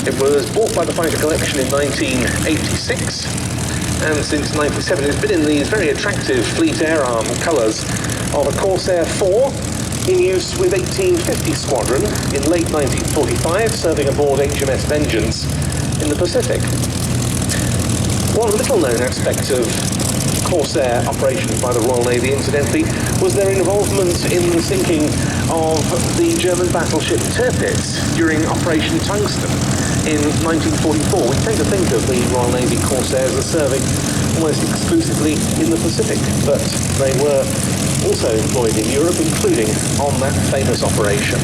It was bought by the Fighter Collection in 1986, and since 97 it's been in these very attractive Fleet Air Arm colours of a Corsair 4 in use with 1850 Squadron in late 1945, serving aboard HMS Vengeance in the Pacific. One little-known aspect of Corsair operations by the Royal Navy, incidentally, was their involvement in the sinking of the German battleship Tirpitz during Operation Tungsten in 1944. We tend to think of the Royal Navy Corsairs as serving almost exclusively in the Pacific, but they were also employed in Europe, including on that famous operation.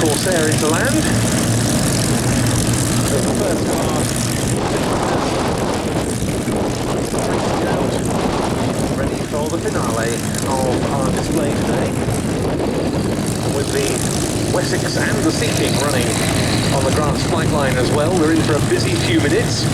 Corsair into land. There's the first car ready for the finale of our display today, with the Wessex and the Sea King running on the grass flight line as well. We're in for a busy few minutes.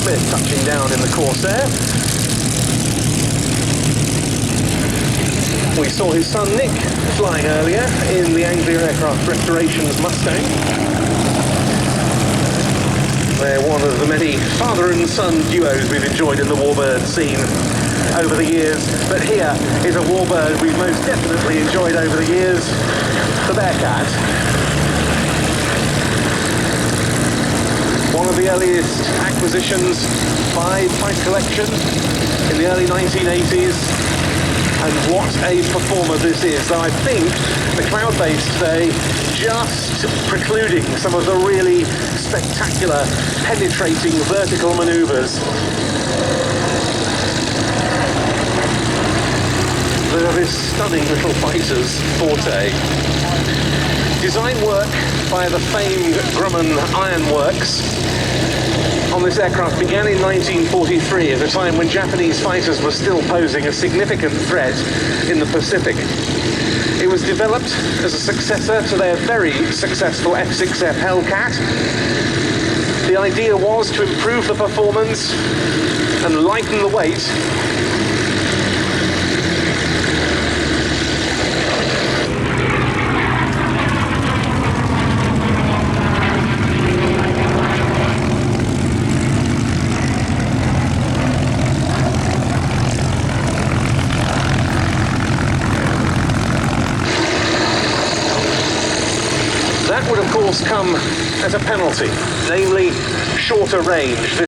Smith touching down in the Corsair. We saw his son Nick flying earlier in the Anglia Aircraft Restoration's Mustang. They're one of the many father and son duos we've enjoyed in the Warbird scene over the years, but here is a Warbird we've most definitely enjoyed over the years, the Bearcat. One of the earliest acquisitions by Fighter Collection in the early 1980s, and what a performer this is. Though I think the cloud base today just precluding some of the really spectacular penetrating vertical manoeuvres. They're this stunning little fighter's forte. Design work by the famed Grumman Iron Works on this aircraft began in 1943, at a time when Japanese fighters were still posing a significant threat in the Pacific. It was developed as a successor to their very successful F-6F Hellcat. The idea was to improve the performance and lighten the weight, would of course come at a penalty, namely shorter range.